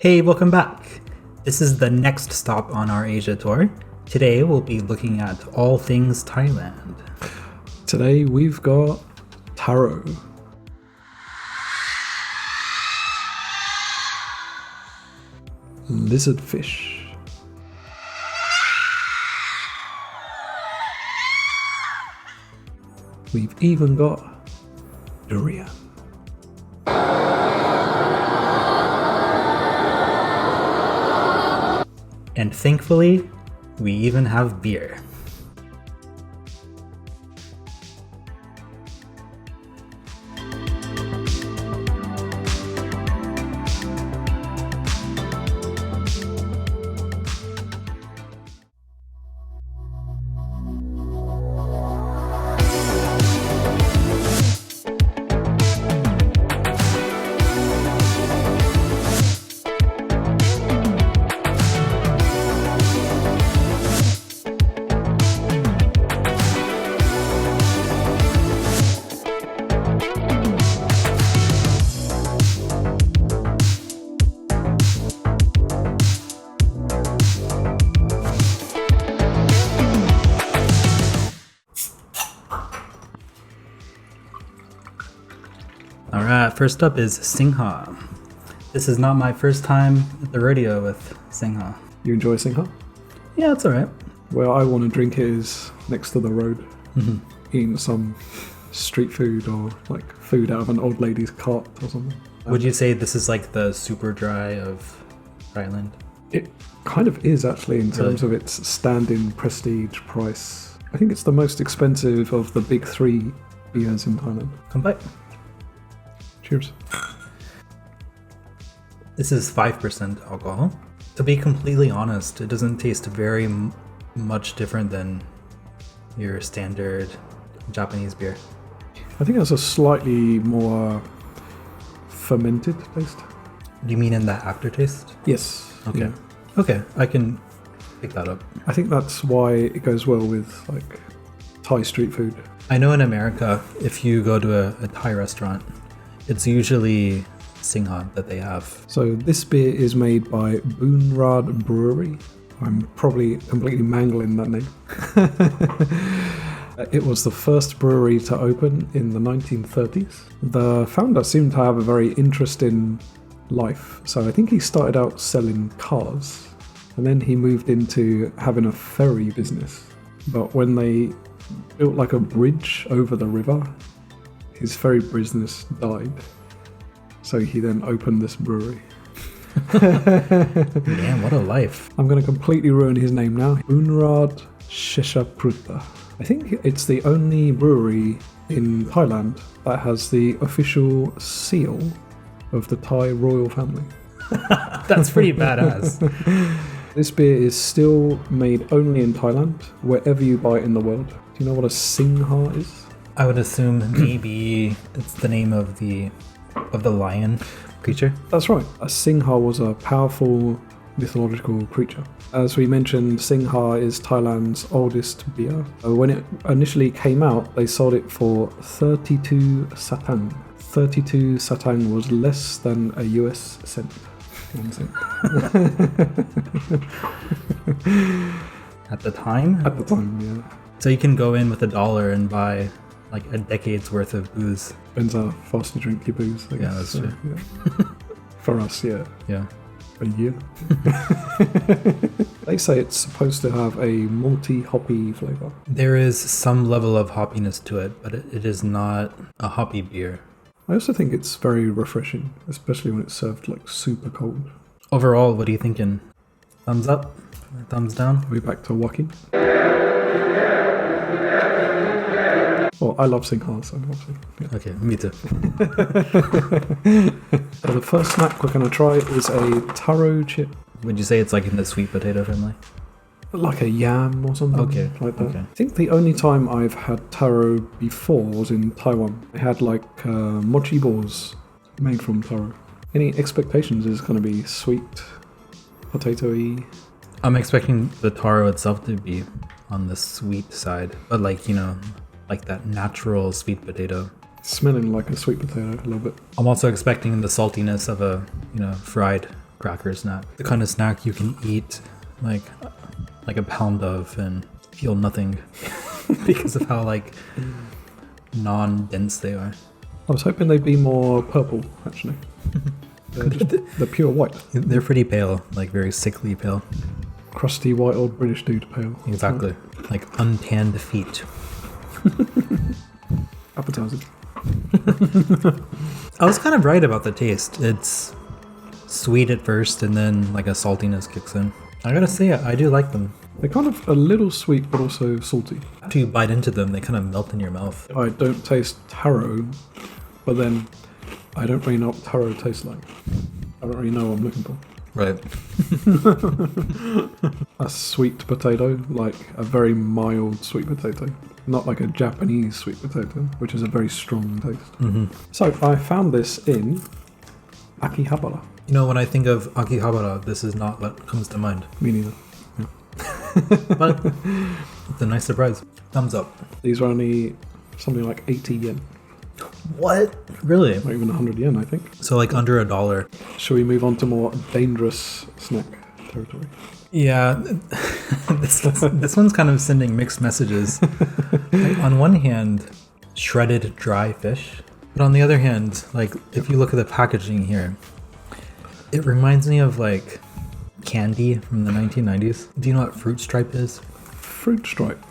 Hey, welcome back. This is the next stop on our Asia tour. Today we'll be looking at all things Thailand. Today we've got Taro. Lizardfish. We've even got Durian. And thankfully, we even have beer. Alright, first up is Singha. This is not my first time at the rodeo with Singha. You enjoy Singha? Yeah, it's alright. Where I want to drink is next to the road, eating some street food or like food out of an old lady's cart or something. Would you say this is like the super dry of Thailand? It kind of is actually in terms of its standing prestige price. I think it's the most expensive of the big three beers in Thailand. Come by. Cheers. This is 5% alcohol. To be completely honest, it doesn't taste very much different than your standard Japanese beer. I think it has a slightly more fermented taste. Do you mean in the aftertaste? Yes. Okay. Yeah. Okay, I can pick that up. I think that's why it goes well with like Thai street food. I know in America, if you go to a Thai restaurant, it's usually Singha that they have. So this beer is made by Boonrad Brewery. I'm probably completely mangling that name. It was the first brewery to open in the 1930s. The founder seemed to have a very interesting life. So I think he started out selling cars and then he moved into having a ferry business. But when they built like a bridge over the river, his ferry business died. So he then opened this brewery. Man, what a life. I'm going to completely ruin his name now. Boonrad Sheshapruta. I think it's the only brewery in Thailand that has the official seal of the Thai royal family. That's pretty badass. This beer is still made only in Thailand, wherever you buy it in the world. Do you know what a Singha is? I would assume maybe it's the name of the lion creature. That's right. A Singha was a powerful mythological creature. As we mentioned, Singha is Thailand's oldest beer. When it initially came out, they sold it for 32 satang. 32 satang was less than a US cent. At the time? At the time, yeah. So you can go in with $1 and buy like a decade's worth of booze. Depends how fast you drink your booze, I guess. Yeah, that's true. Yeah. For us, yeah. Yeah. A year. They say it's supposed to have a malty, hoppy flavour. There is some level of hoppiness to it, but it is not a hoppy beer. I also think it's very refreshing, especially when it's served like super cold. Overall, what are you thinking? Thumbs up? Or thumbs down? Are we back to Joaquin? Well, I love Singha, so obviously. Yeah. Okay, me too. So the first snack we're going to try is a taro chip. Would you say it's like in the sweet potato family? Like a yam or something like that. Okay. I think the only time I've had taro before was in Taiwan. I had like mochi balls made from taro. Any expectations is going to be sweet, potato-y? I'm expecting the taro itself to be on the sweet side, but like, you know, like that natural sweet potato. Smelling like a sweet potato a little bit. I'm also expecting the saltiness of a, you know, fried cracker snack. The kind of snack you can eat like a pound of and feel nothing because of how like non-dense they are. I was hoping they'd be more purple, actually. They're pure white. They're pretty pale, like very sickly pale. Crusty white old British dude pale. Exactly. Like untanned feet. Appetizing. I was kind of right about the taste. It's sweet at first and then like a saltiness kicks in. I gotta say, I do like them. They're kind of a little sweet but also salty. After you bite into them, they kind of melt in your mouth. I don't taste taro, but then I don't really know what taro tastes like. I don't really know what I'm looking for. Right. A sweet potato, like a very mild sweet potato. Not like a Japanese sweet potato, which is a very strong taste. Mm-hmm. So I found this in Akihabara. You know, when I think of Akihabara, this is not what comes to mind. Me neither. But it's a nice surprise. Thumbs up. These are only something like 80 yen. What? Really? Not even 100 yen, I think. So like under $1. Shall we move on to more dangerous snack territory? Yeah, this one's kind of sending mixed messages. Like, on one hand, shredded dry fish, but on the other hand, like if you look at the packaging here, it reminds me of like candy from the 1990s. Do you know what fruit stripe is? Fruit stripe.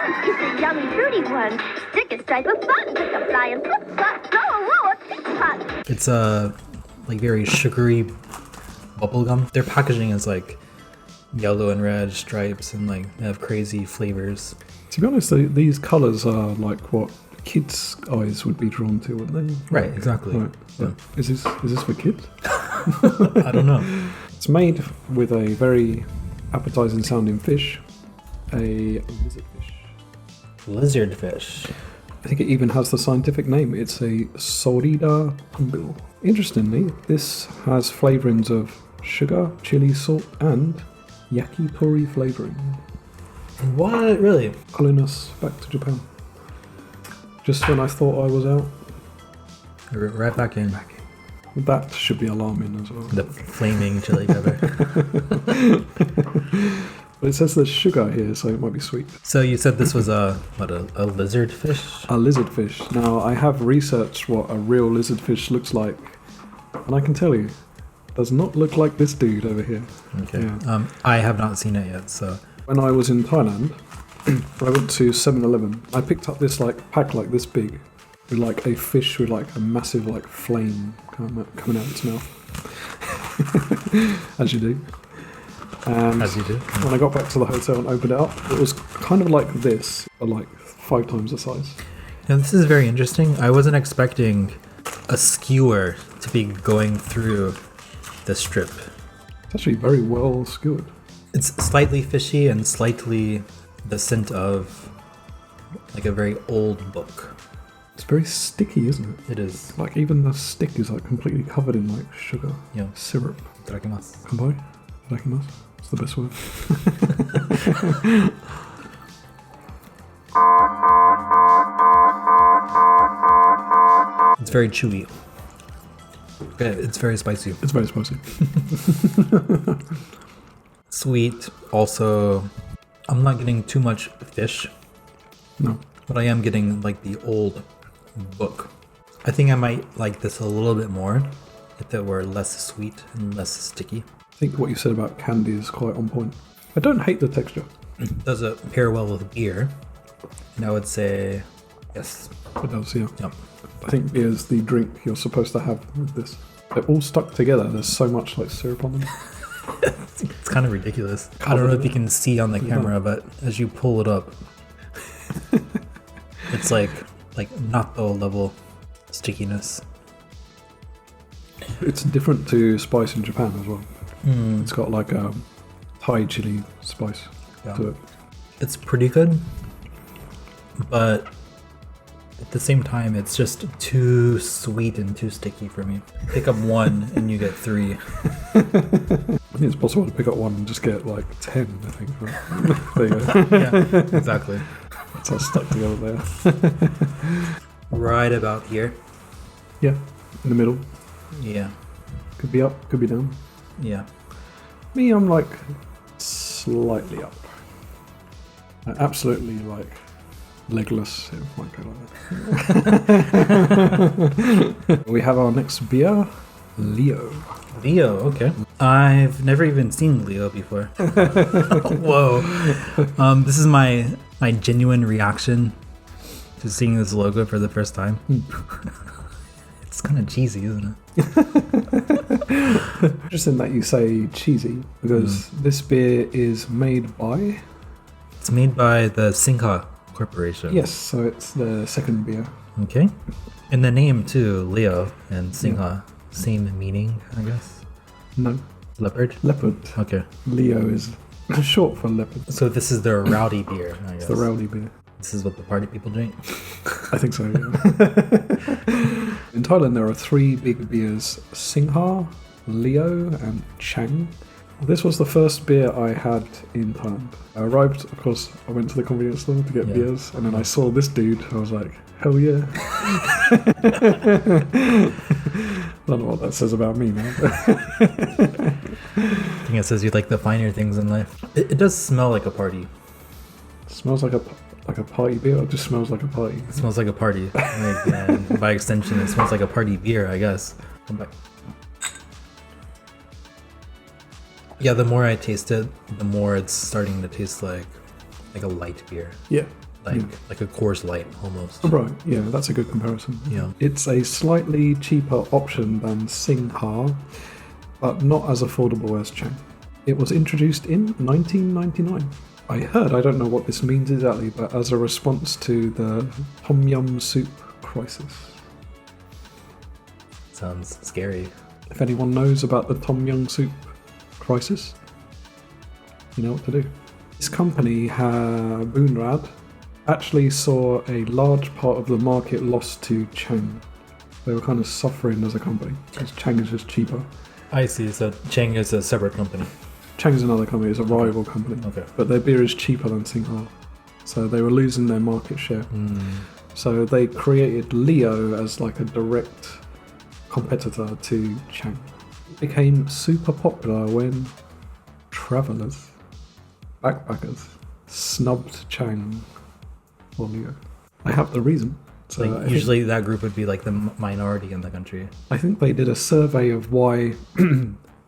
It's a yummy fruity one. Stick a stripe of buttons with a flying flip flop. Whoa, a tick pot. It's a like very sugary bubblegum. Their packaging is like yellow and red stripes and like they have crazy flavors. To be honest, these colours are like what kids' eyes would be drawn to, wouldn't they? Right, exactly. Right. Yeah. Is this for kids? I don't know. It's made with a very appetizing sounding fish, a lizardfish. Lizardfish. I think it even has the scientific name. It's a Sorida humbil. Interestingly, this has flavourings of sugar, chili, salt, and yakitori flavouring. What? Really? Calling us back to Japan. Just when I thought I was out, Right back in. that should be alarming as well. The flaming chili pepper. But it says there's sugar here, so it might be sweet. So you said this was a lizardfish? A lizardfish. Now, I have researched what a real lizardfish looks like, and I can tell you, it does not look like this dude over here. Okay. Yeah. I have not seen it yet, so. When I was in Thailand, I went to 7-Eleven. I picked up this like pack like this big, with like a fish with like a massive like flame coming out its mouth. As you do. And As you do. when I got back to the hotel and opened it up, it was kind of like this, but like 5 times the size. Now this is very interesting. I wasn't expecting a skewer to be going through the strip. It's actually very well skewered. It's slightly fishy and slightly the scent of like a very old book. It's very sticky, isn't it? It is. Like even the stick is like completely covered in like sugar, Yeah. syrup. Itadakimasu. Kanpai? Itadakimasu? It's the best word. It's very chewy. Okay, it's very spicy. It's very spicy. Sweet. Also, I'm not getting too much fish, No. but I am getting like the old book. I think I might like this a little bit more if it were less sweet and less sticky. I think what you said about candy is quite on point. I don't hate the texture. Does it pair well with beer? And I would say yes. It does, yeah. Yep. I think beer is the drink you're supposed to have with this. They're all stuck together. There's so much like syrup on them. It's kind of ridiculous. I don't know if you can see on the camera, but as you pull it up, it's like natto level stickiness. It's different to spice in Japan as well. It's got like a Thai chili spice to it. It's pretty good, but at the same time, it's just too sweet and too sticky for me. Pick up one and you get 3. I think it's possible to pick up one and just get like 10, I think. Right? There you go. Yeah, exactly. It's all stuck together there. Right about here. Yeah, in the middle. Yeah. Could be up, could be down. Yeah. Me, I'm like slightly up. Absolutely like legless. It might go like that. We have our next beer, Leo. Leo, okay. I've never even seen Leo before. Whoa. This is my genuine reaction to seeing this logo for the first time. It's kind of cheesy, isn't it? Interesting that you say cheesy, because this beer is made by... It's made by the Singha Corporation. Yes, so it's the second beer. Okay. And the name too, Leo and Singha, same meaning, I guess? No. Leopard? Leopard. Okay. Leo is short for leopard. So this is the rowdy beer, I guess. It's the rowdy beer. This is what the party people drink? I think so, yeah. In Thailand, there are 3 big beers, Singha, Leo, and Chang. This was the first beer I had in Thailand. I arrived, of course, I went to the convenience store to get beers, and then I saw this dude, I was like, hell yeah. I don't know what that says about me now. I think it says you like the finer things in life. It does smell like a party. It smells like a party beer, or it just smells like a party? It smells like a party. Like, and by extension, it smells like a party beer, I guess. Come back. Yeah, the more I taste it, the more it's starting to taste like a light beer. Yeah. Like a Coors Light, almost. Right, yeah, that's a good comparison. Yeah. It's a slightly cheaper option than Singha, but not as affordable as Chang. It was introduced in 1999. I don't know what this means exactly, but as a response to the Tom Yum soup crisis. Sounds scary. If anyone knows about the Tom Yum soup crisis, you know what to do. This company, Boonrad, actually saw a large part of the market lost to Chang. They were kind of suffering as a company because Chang is just cheaper. I see, so Chang is a separate company. Chang's another company, it's a rival company. Okay. But their beer is cheaper than Singha. So they were losing their market share. So they created Leo as like a direct competitor to Chang. It became super popular when travellers, backpackers, snubbed Chang or Leo. I have the reason. So Like usually that group would be like the minority in the country. I think they did a survey of why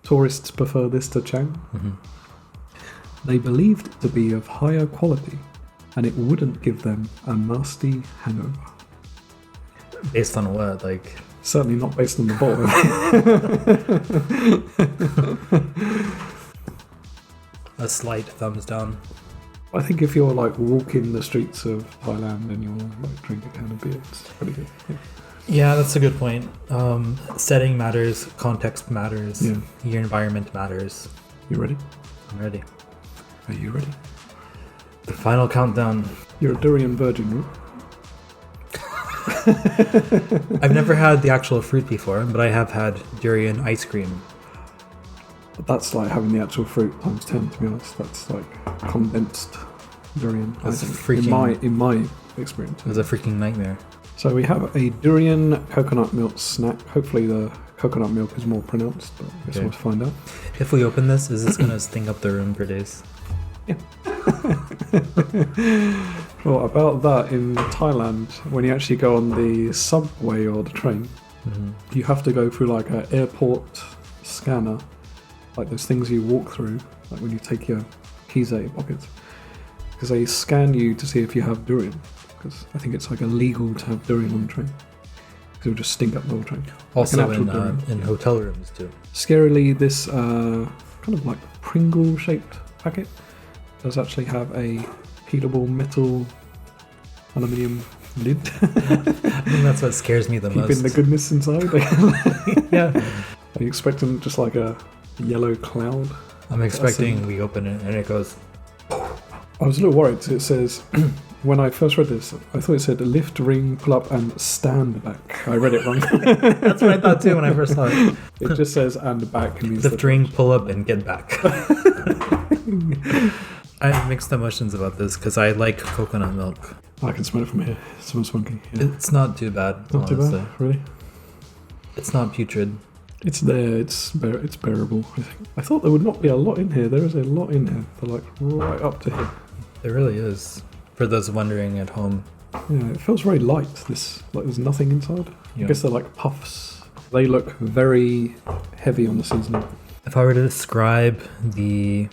tourists prefer this to Chang. They believed it to be of higher quality and it wouldn't give them a nasty hangover. Based on what? Like Certainly not based on the bottle. a slight thumbs down. I think if you're like walking the streets of Thailand and you're like drinking a can of beer, it's pretty good. Yeah. Yeah, that's a good point. Setting matters, context matters, your environment matters. You ready? I'm ready. Are you ready? The final countdown. You're a Durian virgin, right? I've never had the actual fruit before, but I have had durian ice cream. But that's like having the actual fruit times 10, to be honest. That's like condensed durian. That's I think, freaking... in my experience. It was a freaking nightmare. So we have a durian coconut milk snack. Hopefully the coconut milk is more pronounced, but I guess we'll find out. If we open this, is this going to stink up the room for days? Yeah. Well, about that, in Thailand, when you actually go on the subway or the train, you have to go through like an airport scanner, like those things you walk through, like when you take your keys out of your pockets, because they scan you to see if you have durian, because I think it's like illegal to have durian on the train, because it would just stink up the whole train. Also like in hotel rooms too. Scarily, this kind of like Pringle shaped packet does actually have a heatable metal aluminium lid. I think that's what scares me the most. Keeping the goodness inside. Yeah. Are you expecting just like a yellow cloud? I'm expecting we open it and it goes... I was a little worried. It says, when I first read this, I thought it said lift, ring, pull up and stand back. I read it wrong. That's what I thought too when I first saw it. It just says and back. Lift, ring, pull up and get back. I have mixed emotions about this because I like coconut milk. I can smell it from here. It smells funky. Yeah. It's not too bad, Not honestly. too bad, really? It's not putrid. It's there. It's bearable. I think. I thought there would not be a lot in here. There is a lot in here. For like right up to here. There really is. For those wondering at home. Yeah, it feels very light. This like there's nothing inside. Yeah. I guess they're like puffs. They look very heavy on the seasoning. If I were to describe the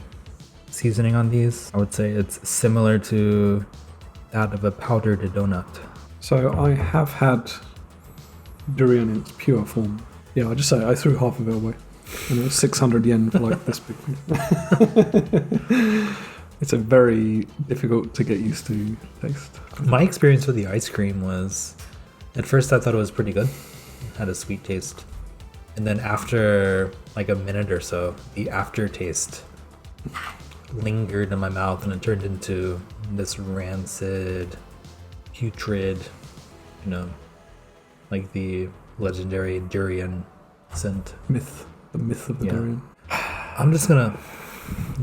seasoning on these, I would say it's similar to that of a powdered donut. So I have had durian in its pure form. Yeah, I just say I threw half of it away. And it was 600 yen for like this big thing. It's a very difficult to get used to taste. My experience with the ice cream was, at first I thought it was pretty good. It had a sweet taste. And then after like a minute or so, the aftertaste lingered in my mouth and it turned into this rancid, putrid, you know, like the legendary durian scent. The myth of the durian. I'm just gonna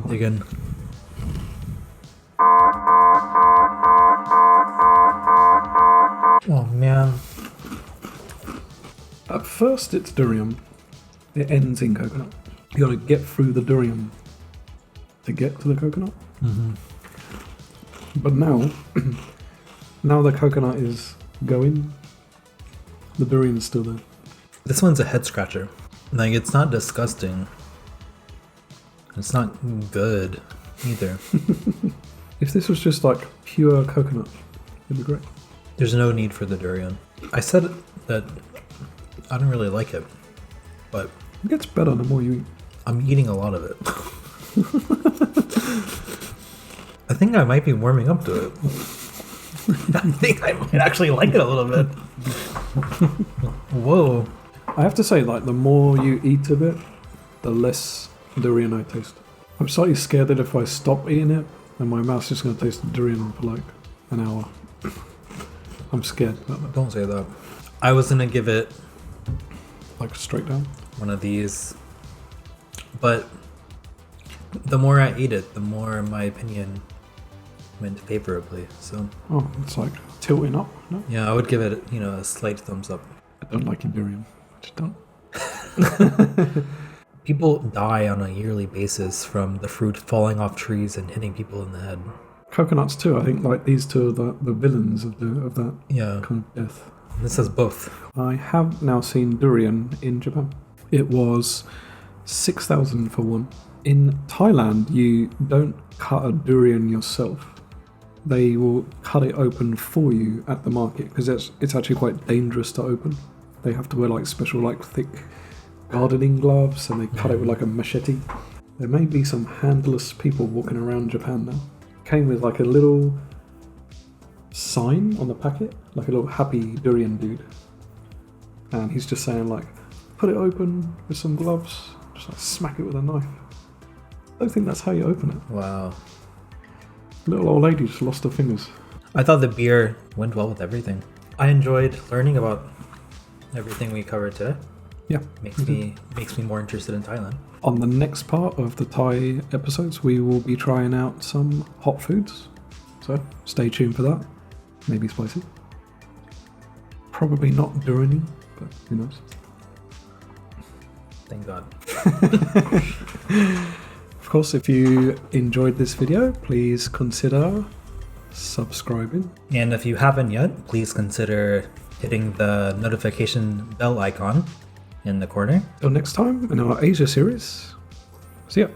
dig in. Oh man. At first it's durian. It ends in coconut. You gotta get through the durian to get to the coconut. Mm-hmm. But now, now the coconut is going, the durian is still there. This one's a head scratcher. Like, it's not disgusting. It's not good either. If this was just like pure coconut, it'd be great. There's no need for the durian. I said that I don't really like it, but It gets better the more you eat. I'm eating a lot of it. I think I might be warming up to it. I think I might actually like it a little bit. Whoa. I have to say, like, the more you eat of it, the less durian I taste. I'm slightly scared that if I stop eating it, then my mouth's just going to taste the durian for like an hour. I'm scared about that. Don't say that. I was gonna give it Like straight down. one of these, but the more I ate it, the more my opinion went favorably. So Oh, it's like tilting up. No, yeah, I would give it, you know, a slight thumbs up. I don't like your durian. I just don't. People die on a yearly basis from the fruit falling off trees and hitting people in the head. Coconuts too. I think like these two are the villains of that Yeah, kind of death. this has both. I have now seen durian in Japan. It was 6,000 for one. In Thailand, you don't cut a durian yourself. They will cut it open for you at the market because it's actually quite dangerous to open. They have to wear like special like thick gardening gloves and they cut it with like a machete. There may be some handless people walking around Japan now. Came with like a little sign on the packet, like a little happy durian dude. And he's just saying like, put it open with some gloves, just like smack it with a knife. I don't think that's how you open it. Wow. Little old lady just lost her fingers. I thought the beer went well with everything. I enjoyed learning about everything we covered today. Yeah. Makes me more interested in Thailand. On the next part of the Thai episodes, we will be trying out some hot foods. So stay tuned for that. Maybe spicy. Probably not durian, but who knows. Thank God. Of course, if you enjoyed this video, please consider subscribing. And if you haven't yet, please consider hitting the notification bell icon in the corner. Till next time in our Asia series. See ya.